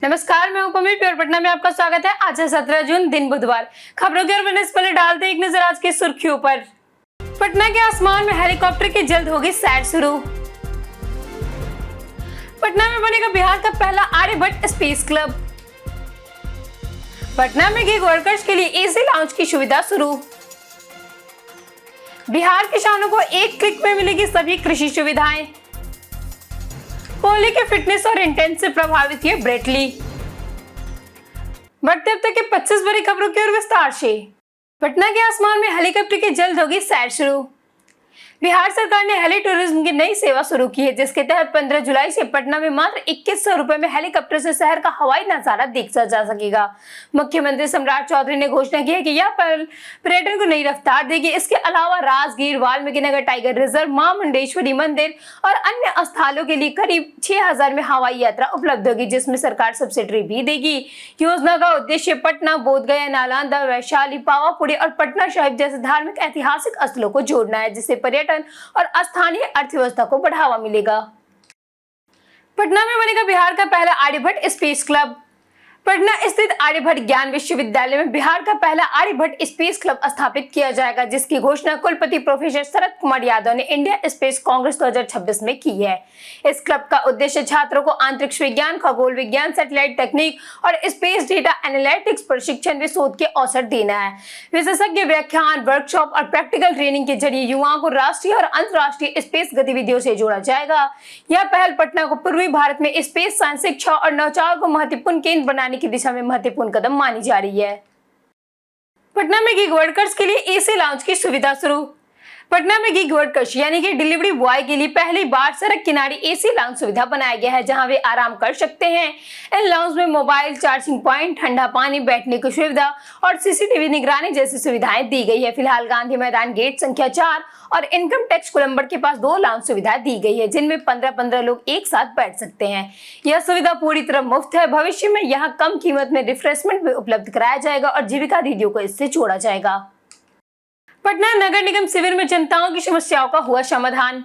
नमस्कार, मैं उपमी प्योर पटना में आपका स्वागत है। आज है 17 जून, दिन बुधवार। खबरों के और से पहले डालते हैं एक नजर आज की सुर्खियों पर। पटना के आसमान में हेलीकॉप्टर की जल्द होगी सैर शुरू। पटना में बनेगा बिहार का पहला आर्यभट्ट स्पेस क्लब। पटना में गिग वर्कर्स के लिए एसी लाउंज की सुविधा शुरू। बिहार किसानों को एक क्लिक में मिलेगी सभी कृषि सुविधाएं। कोहली के फिटनेस और इंटेंस से प्रभावित हुए ब्रेट ली। बढ़ते अब तक के 25 बड़ी खबरों की ओर विस्तार से। पटना के आसमान में हेलीकॉप्टर की जल्द होगी सैर शुरू। बिहार सरकार ने हेली टूरिज्म की नई सेवा शुरू की है, जिसके तहत 15 जुलाई से पटना में मात्र 2100 रुपए में हेलीकॉप्टर से शहर का हवाई नजारा देखा जा सकेगा। मुख्यमंत्री सम्राट चौधरी ने घोषणा की है कि यह पहल पर्यटन को नई रफ्तार देगी। इसके अलावा राजगीर, वाल्मीकि नगर टाइगर रिजर्व, मां मुंडेश्वरी मंदिर और अन्य स्थलों के लिए करीब 6000 में हवाई यात्रा उपलब्ध होगी, जिसमें सरकार सब्सिडी भी देगी। योजना का उद्देश्य पटना, बोधगया, नालंदा, वैशाली, पावापुरी और पटना साहिब जैसे धार्मिक ऐतिहासिक स्थलों को जोड़ना है, जिससे पर्यटन और स्थानीय अर्थव्यवस्था को बढ़ावा मिलेगा। पटना में बनेगा बिहार का पहला आर्यभट्ट स्पेस क्लब। पटना स्थित आर्यभट्ट ज्ञान विश्वविद्यालय में बिहार का पहला आर्यभट्ट स्पेस क्लब स्थापित किया जाएगा, जिसकी घोषणा कुलपति प्रोफेसर शरद कुमार यादव ने इंडिया स्पेस कांग्रेस 2026 में की है। इस क्लब का उद्देश्य छात्रों को अंतरिक्ष विज्ञान, खगोल विज्ञान, सैटेलाइट तकनीक और स्पेस डेटा एनालिटिक्स प्रशिक्षण व शोध के अवसर देना है। विशेषज्ञ व्याख्यान, वर्कशॉप और प्रैक्टिकल ट्रेनिंग के जरिए युवाओं को राष्ट्रीय और अंतर्राष्ट्रीय स्पेस गतिविधियों से जोड़ा जाएगा। यह पहल पटना को पूर्वी भारत में स्पेस साइंस, शिक्षा और नवाचार को महत्वपूर्ण केंद्र बनाने की दिशा में महत्वपूर्ण कदम मानी जा रही है। पटना में गिग वर्कर्स के लिए एसी लाउंज की सुविधा शुरू। पटना में गिग वर्कर्स यानी कि डिलीवरी बॉय के लिए पहली बार सड़क किनारे एसी लाउंज सुविधा बनाया गया है, जहां वे आराम कर सकते हैं। इन लाउंज में मोबाइल चार्जिंग पॉइंट, ठंडा पानी, बैठने की सुविधा और सीसीटीवी निगरानी जैसी सुविधाएं दी गई है। फिलहाल गांधी मैदान गेट संख्या 4 और इनकम टैक्स कोलंबर के पास 2 लाउंज सुविधाएं दी गई है, जिनमें 15-15 लोग एक साथ बैठ सकते हैं। यह सुविधा पूरी तरह मुफ्त है। भविष्य में यहाँ कम कीमत में रिफ्रेशमेंट भी उपलब्ध कराया जाएगा और जीविका दीदियों को इससे जोड़ा जाएगा। पटना नगर निगम शिविर में जनताओं की समस्याओं का हुआ समाधान।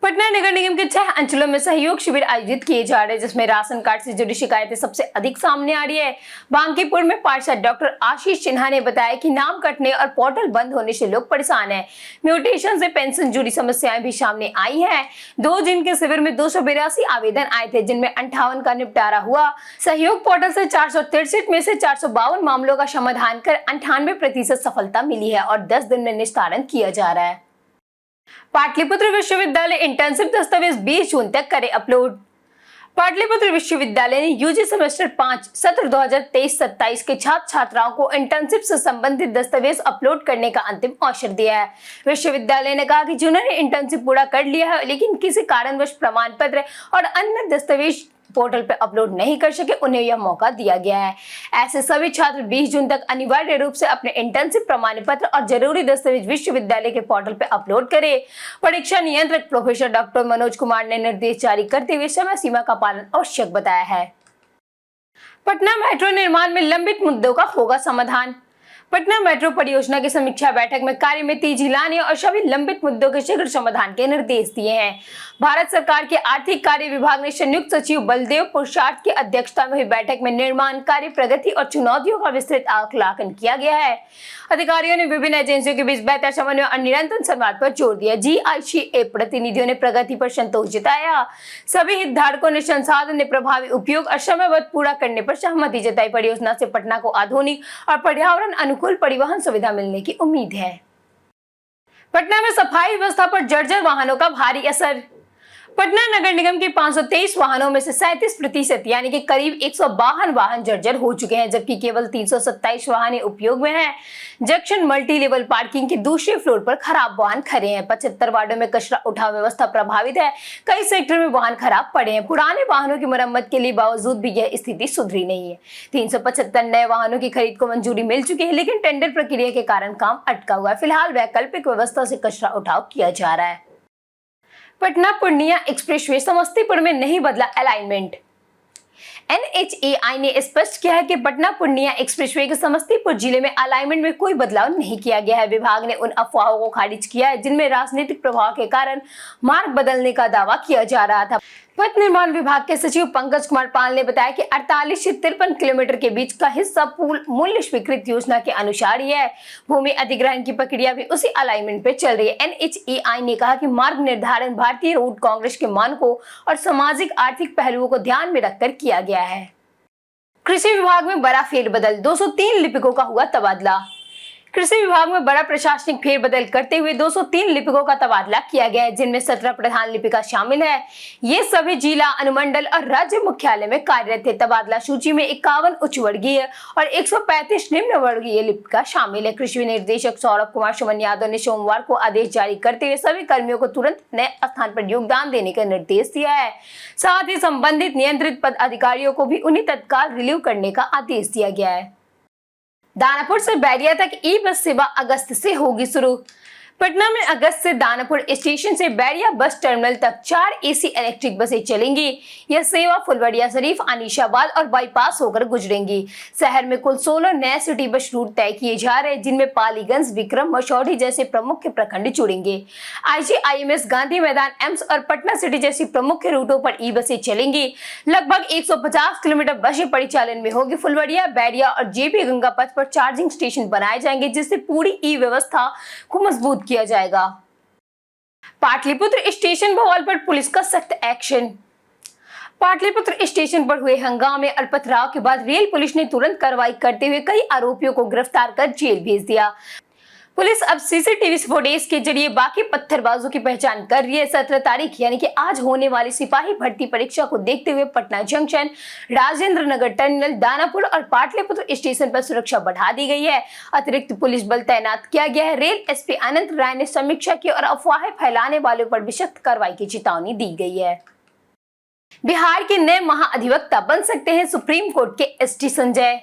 पटना नगर निगम के 6 अंचलों में सहयोग शिविर आयोजित किए जा रहे हैं, जिसमें राशन कार्ड से जुड़ी शिकायतें सबसे अधिक सामने आ रही है। बांकीपुर में पार्षद डॉक्टर आशीष सिन्हा ने बताया कि नाम कटने और पोर्टल बंद होने से लोग परेशान हैं। म्यूटेशन से पेंशन जुड़ी समस्याएं भी सामने आई हैं। 2 दिन के शिविर में 282 आवेदन आए थे, जिनमें 58 का निपटारा हुआ। सहयोग पोर्टल से 463 में से 452 मामलों का समाधान कर 98% सफलता मिली है और 10 दिन में निस्तारण किया जा रहा है। पाटलिपुत्र विश्वविद्यालय इंटर्नशिप दस्तावेज 20 जून तक करे अपलोड। पाटलिपुत्र विश्वविद्यालय ने यूजी सेमेस्टर 5 सत्र 2023-27 के छात्र छात्राओं को इंटर्नशिप से संबंधित दस्तावेज अपलोड करने का अंतिम अवसर दिया है। विश्वविद्यालय ने कहा कि जिन्होंने इंटर्नशिप पूरा कर लिया है लेकिन किसी कारणवश प्रमाण पत्र और अन्य दस्तावेज पोर्टल पर अपलोड नहीं कर सके, उन्हें यह मौका दिया गया है। ऐसे सभी छात्र 20 जून तक अनिवार्य रूप से अपने इंटर्नशिप प्रमाण पत्र और जरूरी दस्तावेज विश्वविद्यालय के पोर्टल पर अपलोड करें। परीक्षा नियंत्रक प्रोफेसर डॉक्टर मनोज कुमार ने निर्देश जारी करते हुए समय सीमा का पालन आवश्यक बताया है। पटना मेट्रो निर्माण में लंबित मुद्दों का होगा समाधान। पटना मेट्रो परियोजना की समीक्षा बैठक में कार्य में तेजी लाने और सभी लंबित मुद्दों के शीघ्र समाधान के निर्देश दिए हैं। भारत सरकार के आर्थिक कार्य विभाग ने संयुक्त सचिव बलदेव पुरुषार्थ की अध्यक्षता में हुई बैठक में निर्माण कार्य प्रगति और चुनौतियों का विस्तृत आकलन किया गया है। अधिकारियों ने विभिन्न एजेंसियों के बीच बेहतर समन्वय और निरंतर संवाद पर जोर दिया। जीआईसीए प्रतिनिधियों ने प्रगति पर संतोष जताया। सभी हितधारकों ने संसाधन के प्रभावी उपयोग और समयबद्ध पूरा करने पर सहमति जताई। परियोजना से पटना को आधुनिक और पर्यावरण अनुकूल परिवहन सुविधा मिलने की उम्मीद है। पटना में सफाई व्यवस्था पर जर्जर वाहनों का भारी असर। पटना नगर निगम के 523 वाहनों में से 37% यानी कि करीब 152 वाहन जर्जर हो चुके हैं, जबकि केवल 327 वाहन उपयोग में हैं। जंक्शन मल्टी लेवल पार्किंग के दूसरे फ्लोर पर खराब वाहन खड़े हैं। 75 वार्डों में कचरा उठाव व्यवस्था प्रभावित है। कई सेक्टर में वाहन खराब पड़े हैं। पुराने वाहनों की मरम्मत के लिए बावजूद भी यह स्थिति सुधरी नहीं है। 375 नए वाहनों की खरीद को मंजूरी मिल चुकी है, लेकिन टेंडर प्रक्रिया के कारण काम अटका हुआ है। फिलहाल वैकल्पिक व्यवस्था से कचरा उठाव किया जा रहा है। पटना पूर्णिया एक्सप्रेसवे समस्तीपुर में नहीं बदला अलाइनमेंट। एनएचएआई ने स्पष्ट किया है कि पटना पूर्णिया एक्सप्रेसवे के समस्तीपुर जिले में अलाइनमेंट में कोई बदलाव नहीं किया गया है। विभाग ने उन अफवाहों को खारिज किया है जिनमें राजनीतिक प्रभाव के कारण मार्ग बदलने का दावा किया जा रहा था। पथ निर्माण विभाग के सचिव पंकज कुमार पाल ने बताया कि 48 से 53 किलोमीटर के बीच का हिस्सा पूल मूल्य स्वीकृत योजना के अनुसार ही है। भूमि अधिग्रहण की प्रक्रिया भी उसी अलाइनमेंट पे चल रही है। NHAI ने कहा कि मार्ग निर्धारण भारतीय रोड कांग्रेस के मानकों और सामाजिक आर्थिक पहलुओं को ध्यान में रखकर किया गया है। कृषि विभाग में बड़ा फेरबदल, 203 लिपिकों का हुआ तबादला। कृषि विभाग में बड़ा प्रशासनिक फेरबदल करते हुए 203 लिपिकों का तबादला किया गया है, जिनमें 17 प्रधान लिपिका शामिल है। ये सभी जिला, अनुमंडल और राज्य मुख्यालय में कार्यरत थे। तबादला सूची में 51 उच्च वर्गीय और 135 निम्न वर्गीय लिपिका शामिल है। कृषि निदेशक सौरभ कुमार सुमन यादव ने सोमवार को आदेश जारी करते हुए सभी कर्मियों को तुरंत नए स्थान पर योगदान देने का निर्देश दिया है। साथ ही संबंधित नियंत्रित पद अधिकारियों को भी उन्हें तत्काल रिलीव करने का आदेश दिया गया है। दानापुर से बैरिया तक ई बस सेवा अगस्त से होगी शुरू। पटना में अगस्त से दानापुर स्टेशन से बैरिया बस टर्मिनल तक 4 AC इलेक्ट्रिक बसें चलेंगी। यह सेवा फुलवाड़िया शरीफ, अनीशाबाद और बाईपास होकर गुजरेंगी। शहर में कुल 16 नए सिटी बस रूट तय किए जा रहे हैं, जिनमें पालीगंज, विक्रम, मसौढ़ी जैसे प्रमुख प्रखंड जुड़ेंगे। IGIMS, गांधी मैदान, एम्स और पटना सिटी जैसी प्रमुख रूटों पर ई बसें चलेंगी। लगभग 150 किलोमीटर बसें परिचालन में होगी। फुलवाड़िया, बैरिया और JP गंगा पथ पर चार्जिंग स्टेशन बनाए जाएंगे, जिससे पूरी ई व्यवस्था को मजबूत किया जाएगा। पाटलिपुत्र स्टेशन बवाल पर पुलिस का सख्त एक्शन। पाटलिपुत्र स्टेशन पर हुए हंगामे और पथराव के बाद रेल पुलिस ने तुरंत कार्रवाई करते हुए कई आरोपियों को गिरफ्तार कर जेल भेज दिया। पुलिस अब CCTV फुटेज के जरिए बाकी पत्थरबाजों की पहचान कर रही है। 17 तारीख यानी कि आज होने वाली सिपाही भर्ती परीक्षा को देखते हुए पटना जंक्शन, राजेंद्र नगर टर्मिनल, दानापुर और पाटलिपुत्र स्टेशन पर सुरक्षा बढ़ा दी गई है। अतिरिक्त पुलिस बल तैनात किया गया है। रेल SP अनंत राय ने समीक्षा की और अफवाहें फैलाने वालों पर भी सख्त कार्रवाई की चेतावनी दी गई है। बिहार के नए महाअधिवक्ता बन सकते हैं सुप्रीम कोर्ट के ST संजय।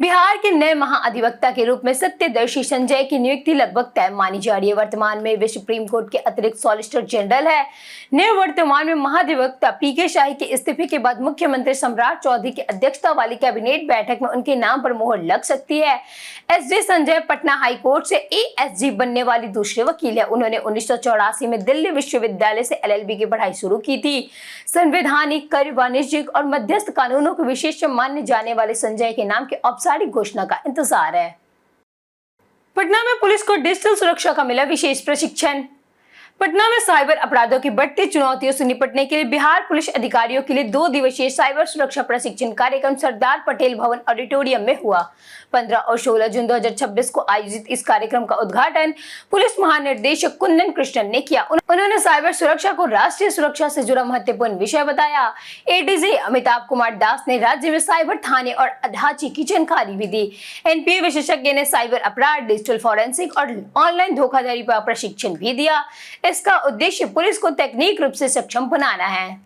बिहार के नए महाअधिवक्ता के रूप में सत्यदर्शी संजय की नियुक्ति लगभग तय मानी जा रही है। वर्तमान में वे सुप्रीम कोर्ट के अतिरिक्त सॉलिसिटर जनरल है। वर्तमान में महाधिवक्ता PK शाही के इस्तीफे के बाद मुख्यमंत्री सम्राट चौधरी की अध्यक्षता वाली कैबिनेट बैठक में उनके नाम पर मोहर लग सकती है। SD Sanjay Patna high court से ASG बनने वाली दूसरे वकील है। उन्होंने 1984 में दिल्ली विश्वविद्यालय से LLB की पढ़ाई शुरू की थी। संवैधानिक, कर, वाणिज्यिक और मध्यस्थ कानूनों को विशेष माने जाने वाले संजय के नाम के औपचारिक घोषणा का इंतजार है। पटना में पुलिस को डिजिटल सुरक्षा का मिला विशेष प्रशिक्षण। पटना में साइबर अपराधों की बढ़ती चुनौतियों से निपटने के लिए बिहार पुलिस अधिकारियों के लिए 2 दिवसीय साइबर सुरक्षा प्रशिक्षण कार्यक्रम सरदार पटेल भवन ऑडिटोरियम में हुआ। 15 और 16 जून 2026 को आयोजित इस कार्यक्रम का उद्घाटन पुलिस महानिदेशक कुंदन कृष्णन ने किया। उन्होंने साइबर सुरक्षा को राष्ट्रीय सुरक्षा से जुड़ा महत्वपूर्ण विषय बताया। ADG अमिताभ कुमार दास ने राज्य में साइबर थाने और ढांचे की जानकारी भी दी। NPA विशेषज्ञ ने साइबर अपराध, डिजिटल फॉरेंसिक और ऑनलाइन धोखाधड़ी पर प्रशिक्षण भी दिया। इसका उद्देश्य पुलिस को तकनीक रूप से सक्षम बनाना है।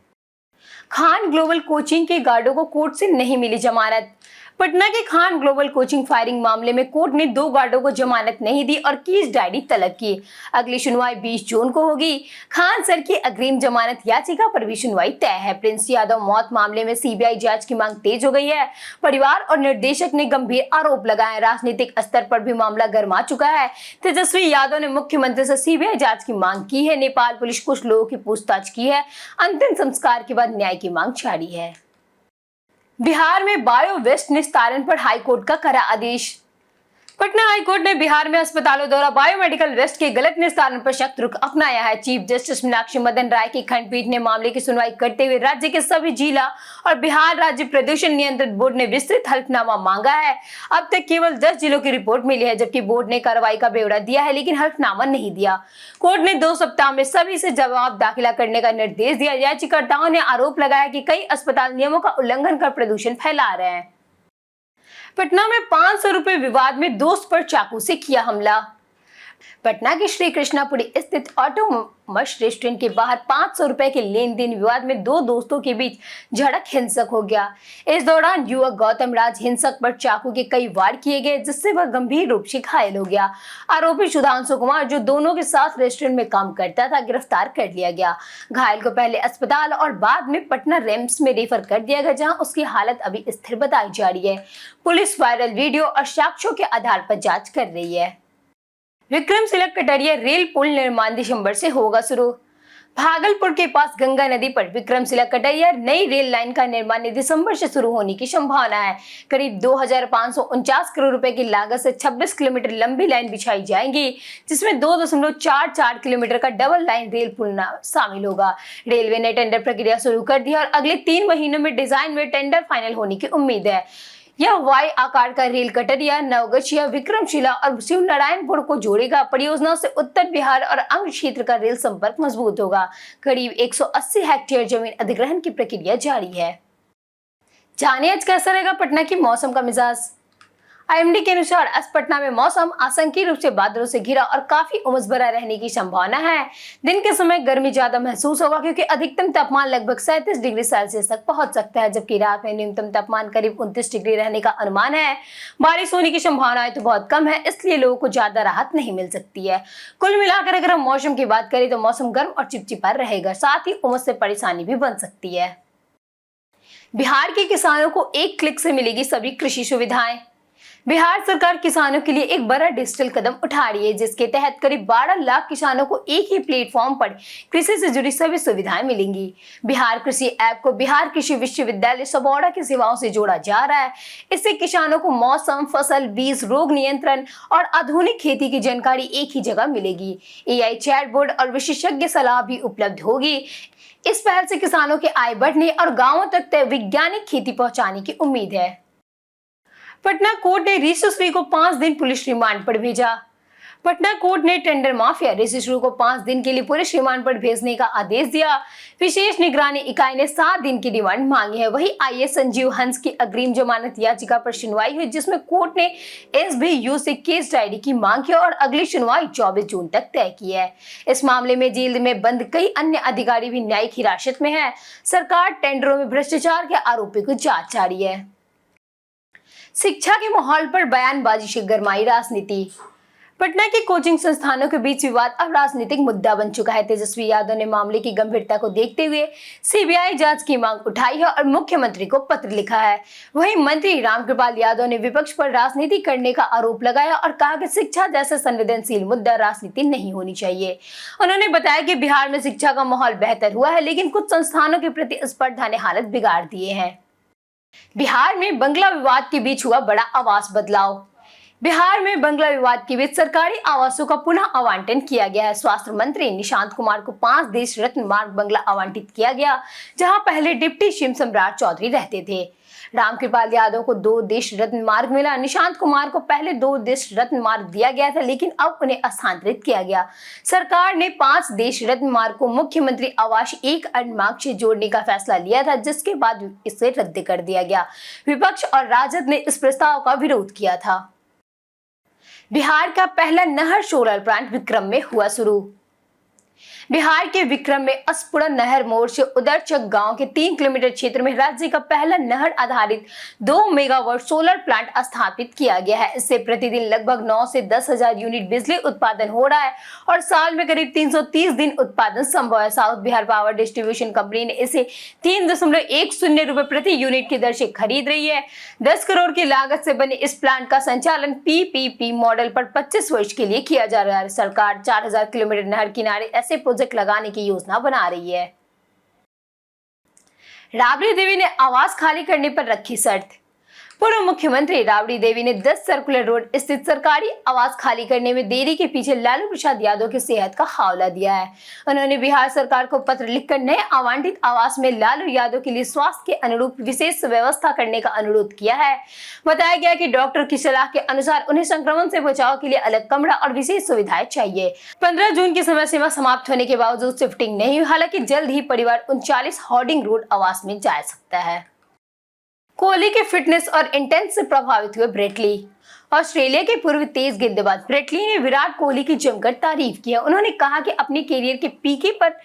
खान ग्लोबल कोचिंग के गार्डों को कोर्ट से नहीं मिली जमानत। पटना के खान ग्लोबल कोचिंग फायरिंग मामले में कोर्ट ने 2 गार्डों को जमानत नहीं दी और केस डायरी तलब की। अगली सुनवाई 20 जून को होगी। खान सर की अग्रिम जमानत याचिका पर भी सुनवाई तय है। प्रिंस यादव मौत मामले में CBI जांच की मांग तेज हो गई है। परिवार और निर्देशक ने गंभीर आरोप लगाए। राजनीतिक स्तर पर भी मामला गर्मा चुका है। तेजस्वी यादव ने मुख्यमंत्री से CBI जांच की मांग की है। नेपाल पुलिस कुछ लोगों की पूछताछ की है। अंतिम संस्कार के बाद न्याय की मांग जारी है। बिहार में बायो वेस्ट निस्तारण पर हाईकोर्ट का कड़ा आदेश। पटना हाईकोर्ट ने बिहार में अस्पतालों द्वारा बायोमेडिकल वेस्ट के गलत निस्तारण पर सख्त रुख अपनाया है। चीफ जस्टिस मीनाक्षी मदन राय की खंडपीठ ने मामले की सुनवाई करते हुए राज्य के सभी जिला और बिहार राज्य प्रदूषण नियंत्रण बोर्ड ने विस्तृत हल्फनामा मांगा है। अब तक केवल 10 जिलों की रिपोर्ट मिली है, जबकि बोर्ड ने कार्रवाई का ब्यौरा दिया है, लेकिन हल्फनामा नहीं दिया। कोर्ट ने 2 सप्ताह में सभी से जवाब दाखिला करने का निर्देश दिया। याचिकाकर्ताओं ने आरोप लगाया कि कई अस्पताल नियमों का उल्लंघन कर प्रदूषण फैला रहे हैं। पटना में 500 रुपए विवाद में दोस्त पर चाकू से किया हमला। पटना के श्री कृष्णापुरी स्थित ऑटोमस रेस्टोरेंट के बाहर 500 रुपए के लेन देन विवाद में 2 दोस्तों के बीच झड़प हिंसक हो गया। इस दौरान युवक गौतम राज हिंसक पर चाकू के कई वार किए गए, जिससे वह गंभीर रूप से घायल हो गया। आरोपी सुधांशु कुमार, जो दोनों के साथ रेस्टोरेंट में काम करता था, गिरफ्तार कर लिया गया। घायल को पहले अस्पताल और बाद में पटना रिम्स में रेफर कर दिया गया, जहाँ उसकी हालत अभी स्थिर बताई जा रही है। पुलिस वायरल वीडियो और साक्ष्यों के आधार पर जाँच कर रही है। विक्रमशिला कटरिया रेल पुल निर्माण दिसंबर से होगा शुरू। भागलपुर के पास गंगा नदी पर विक्रमशिला कटैया नई रेल लाइन का निर्माण दिसंबर से शुरू होने की संभावना है। करीब 2,549 करोड़ रुपए की लागत से 26 किलोमीटर लंबी लाइन बिछाई जाएगी, जिसमें 2.44 किलोमीटर का डबल लाइन रेल पुल शामिल होगा। रेलवे ने टेंडर प्रक्रिया शुरू कर दी है और अगले 3 महीनों में डिजाइन में टेंडर फाइनल होने की उम्मीद है। यह वाई आकार का रेल कटरिया नवगछिया, विक्रमशिला और शिवनारायणपुर को जोड़ेगा। परियोजना से उत्तर बिहार और अंग क्षेत्र का रेल संपर्क मजबूत होगा। करीब 180 हेक्टेयर जमीन अधिग्रहण की प्रक्रिया जारी है। जानिए आज कैसा रहेगा पटना की मौसम का मिजाज। आईएमडी के अनुसार आज पटना में मौसम आंशिक रूप से बादलों से घिरा और काफी उमस भरा रहने की संभावना है। दिन के समय गर्मी ज्यादा महसूस होगा क्योंकि अधिकतम तापमान लगभग 37 डिग्री सेल्सियस तक पहुंच सकता है, जबकि रात में न्यूनतम तापमान करीब 29 डिग्री रहने का अनुमान है। बारिश होने की संभावनाएं तो बहुत कम है, इसलिए लोगों को ज्यादा राहत नहीं मिल सकती है। कुल मिलाकर अगर हम मौसम की बात करें तो मौसम गर्म और चिपचिपा रहेगा, साथ ही उमस से परेशानी भी बन सकती है। बिहार के किसानों को एक क्लिक से मिलेगी सभी कृषि सुविधाएं। बिहार सरकार किसानों के लिए एक बड़ा डिजिटल कदम उठा रही है, जिसके तहत करीब 12 लाख किसानों को एक ही प्लेटफॉर्म पर कृषि से जुड़ी सभी सुविधाएं मिलेंगी। बिहार कृषि ऐप को बिहार कृषि विश्वविद्यालय सबौड़ा की सेवाओं से जोड़ा जा रहा है। इससे किसानों को मौसम, फसल, बीज, रोग नियंत्रण और आधुनिक खेती की जानकारी एक ही जगह मिलेगी। एआई चैटबोर्ड और विशेषज्ञ सलाह भी उपलब्ध होगी। इस पहल से किसानों की आय बढ़ने और गाँवों तक वैज्ञानिक खेती पहुँचाने की उम्मीद है। पटना कोर्ट ने ऋषि को 5 दिन पुलिस रिमांड पर भेजा। पटना कोर्ट ने टेंडर माफिया ऋषि को 5 दिन के लिए पुलिस रिमांड पर भेजने का आदेश दिया। विशेष निगरानी इकाई ने 7 दिन की रिमांड मांगी है। वही आईएएस संजीव हंस की अग्रिम जमानत याचिका पर सुनवाई हुई, जिसमें कोर्ट ने एसबीयू से केस डायरी की मांग की और अगली सुनवाई 24 जून तक तय की है। इस मामले में जेल में बंद कई अन्य अधिकारी भी न्यायिक हिरासत में है। सरकार टेंडरों में भ्रष्टाचार के आरोपी को जांच जारी है। शिक्षा के माहौल पर बयानबाजी से गरमाई राजनीति। पटना के कोचिंग संस्थानों के बीच विवाद अब राजनीतिक मुद्दा बन चुका है। तेजस्वी यादव ने मामले की गंभीरता को देखते हुए सीबीआई जांच की मांग उठाई है और मुख्यमंत्री को पत्र लिखा है। वहीं मंत्री रामकृपाल यादव ने विपक्ष पर राजनीति करने का आरोप लगाया और कहा कि शिक्षा जैसा संवेदनशील मुद्दा राजनीति नहीं होनी चाहिए। उन्होंने बताया कि बिहार में शिक्षा का माहौल बेहतर हुआ है, लेकिन कुछ संस्थानों के प्रति स्पर्धा ने हालत बिगाड़ दिए हैं। बिहार में बंगला विवाद के बीच हुआ बड़ा आवास बदलाव। बिहार में बंगला विवाद के बीच सरकारी आवासों का पुनः आवंटन किया गया है। स्वास्थ्य मंत्री निशांत कुमार को 5 देश रत्न मार्ग बंगला आवंटित किया गया, जहां पहले डिप्टी शिव सम्राट चौधरी रहते थे। रामकृपाल यादव को 2 देश रत्न मार्ग मिला। निशांत कुमार को पहले 2 देश रत्न मार्ग दिया गया था, लेकिन अब उन्हें स्थानांतरित किया गया। सरकार ने 5 देश रत्न मार्ग को मुख्यमंत्री आवास 1 मार्ग से जोड़ने का फैसला लिया था, जिसके बाद इसे रद्द कर दिया गया। विपक्ष और राजद ने इस प्रस्ताव का विरोध किया था। बिहार का पहला नहर सोलर प्लांट विक्रम में हुआ शुरू। बिहार के विक्रम में अस्पुड़ा नहर मोड़ से उदरचक गांव के 3 किलोमीटर क्षेत्र में राज्य का पहला नहर आधारित 2 मेगावाट सोलर प्लांट स्थापित किया गया है। इससे प्रतिदिन लगभग 9 से 10 हजार यूनिट बिजली उत्पादन हो रहा है और साल में करीब 330 दिन उत्पादन संभव है। South Bihar power distribution company ने इसे 3.10 रुपए प्रति यूनिट की दर से खरीद रही है। 10 करोड़ की लागत से बने इस प्लांट का संचालन पीपीपी मॉडल पर 25 वर्ष के लिए किया जा रहा है। सरकार 4000 किलोमीटर नहर किनारे ऐसे प्रोजेक्ट लगाने की योजना बना रही है। राबड़ी देवी ने आवास खाली करने पर रखी शर्त। पूर्व मुख्यमंत्री राबड़ी देवी ने 10 सर्कुलर रोड स्थित सरकारी आवास खाली करने में देरी के पीछे लालू प्रसाद यादव की सेहत का हवाला दिया है। उन्होंने बिहार सरकार को पत्र लिखकर नए आवंटित आवास में लालू यादव के लिए स्वास्थ्य के अनुरूप विशेष व्यवस्था करने का अनुरोध किया है। बताया गया कि डॉक्टर की सलाह के अनुसार उन्हें संक्रमण से बचाव के लिए अलग कमरा और विशेष सुविधाएं चाहिए। 15 जून की समय सीमा समाप्त होने के बावजूद शिफ्टिंग नहीं हुई। हालांकि जल्द ही परिवार 39 हार्डिंग रोड आवास में जा सकता है। कोहली के फिटनेस और इंटेंस से प्रभावित हुए ब्रेट ली। ऑस्ट्रेलिया के पूर्व तेज गेंदबाज ब्रेट ली ने विराट कोहली की जमकर तारीफ की है। उन्होंने कहा कि अपने कैरियर के पीके पर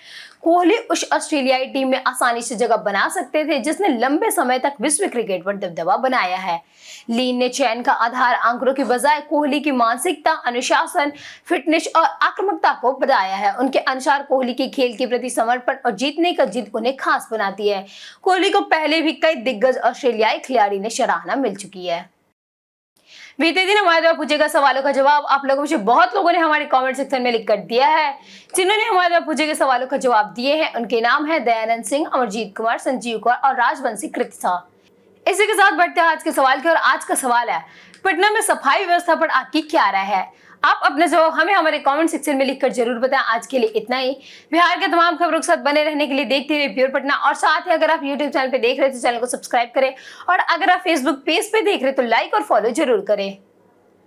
कोहली उस ऑस्ट्रेलियाई टीम में आसानी से जगह बना सकते थे, जिसने लंबे समय तक विश्व क्रिकेट पर दबदबा बनाया है। लीन ने चयन का आधार आंकड़ों की बजाय कोहली की मानसिकता, अनुशासन, फिटनेस और आक्रामकता को बताया है। उनके अनुसार कोहली के खेल के प्रति समर्पण और जीतने का जिद उन्हें खास बनाती है। कोहली को पहले भी कई दिग्गज ऑस्ट्रेलियाई खिलाड़ी ने सराहना मिल चुकी है। बीते दिन हमारे द्वारा पूछे गए सवालों का जवाब आप लोगों में से बहुत लोगों ने हमारे कमेंट सेक्शन में लिख कर दिया है। जिन्होंने हमारे द्वारा पूछे गए सवालों का जवाब दिए हैं उनके नाम है दयानंद सिंह, अमरजीत कुमार, संजीव कुमार और राजवंशी कृतिसा। इसी के साथ बढ़ते हैं आज के सवाल की और आज का सवाल है, पटना में सफाई व्यवस्था पर आपकी क्या राय है? आप अपने जवाब हमें हमारे कमेंट सेक्शन में लिखकर जरूर बताएं। आज के लिए इतना ही। बिहार के तमाम खबरों के साथ बने रहने के लिए देखते रहिए प्योर पटना, और साथ ही अगर आप यूट्यूब चैनल पे देख रहे हैं तो चैनल को सब्सक्राइब करें, और अगर आप फेसबुक पेज पे देख रहे हैं तो लाइक और फॉलो जरूर करें।